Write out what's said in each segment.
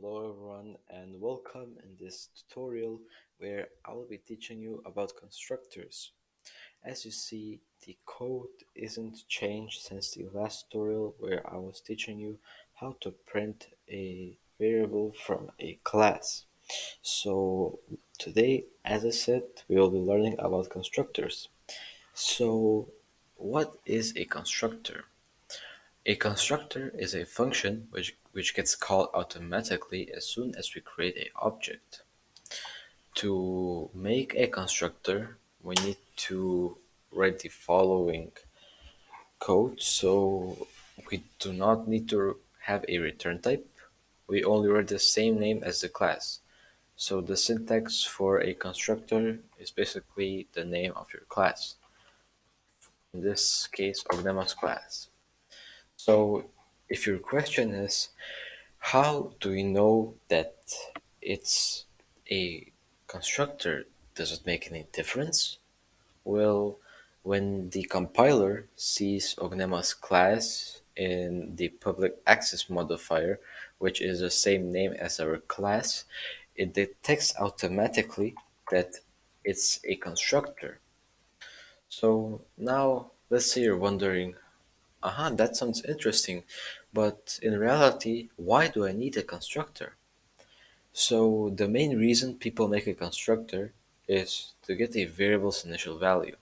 Hello everyone and welcome in this tutorial where I will be teaching you about constructors. As you see, the code isn't changed since the last tutorial where I was teaching you how to print a variable from a class. So today, as I said, we will be learning about constructors. So what is a constructor? A constructor is a function which gets called automatically as soon as we create an object. To make a constructor, we need to write the following code. So we do not need to have a return type. We only write the same name as the class. So the syntax for a constructor is basically the name of your class. In this case, Ognemas class. So if your question is, how do we know that it's a constructor? Does it make any difference? Well, when the compiler sees Ognema's class in the public access modifier, which is the same name as our class, it detects automatically that it's a constructor. So now let's say you're wondering, that sounds interesting, but in reality, why do I need a constructor? So the main reason people make a constructor is to get a variable's initial value.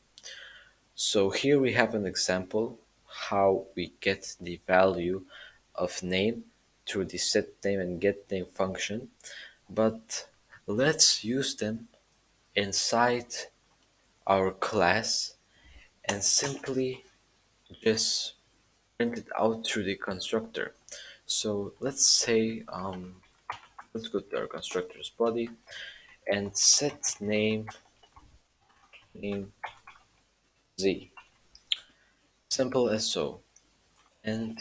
So here we have an example how we get the value of name through the setName and getName function, but let's use them inside our class and simply just print it out through the constructor. So let's say, let's go to our constructor's body and set name z. Simple as so. And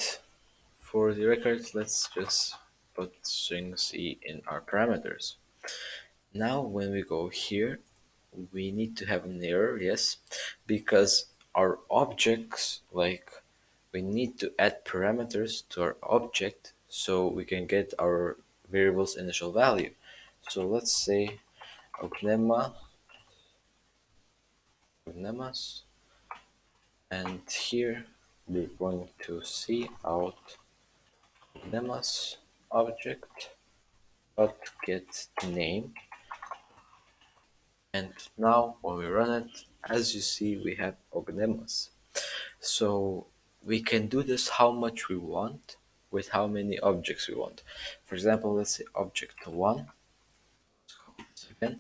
for the record, let's just put string c in our parameters. Now when we go here, we need to have an error, yes, because our objects, like we need to add parameters to our object so we can get our variable's initial value. So let's say Ognema, Ognemas, and here we're going to see out Ognemas object dot get name, and now when we run it, as you see, we have Ognemas. So we can do this how much we want with how many objects we want. For example, let's say object 1. Again,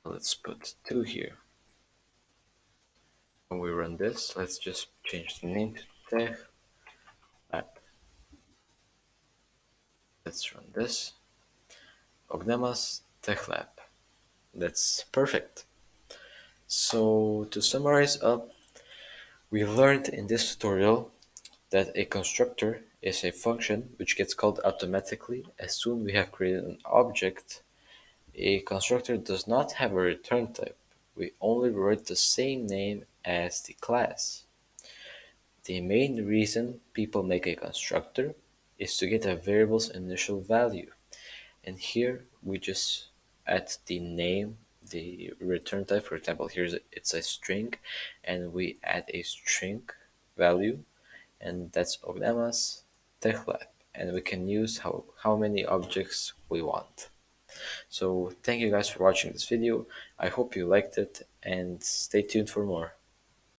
let's put 2 here. When we run this, let's just change the name to tech app. Let's run this. Ognemas Tech Lab. That's perfect. So to summarize up, we learned in this tutorial that a constructor is a function which gets called automatically as soon we have created an object. A constructor does not have a return type. We only write the same name as the class. The main reason people make a constructor is to get a variable's initial value. And here we just add the name, the return type. For example, it's a string, and we add a string value, and that's Ognemas TechLab. And we can use how many objects we want. So thank you guys for watching this video. I hope you liked it and stay tuned for more.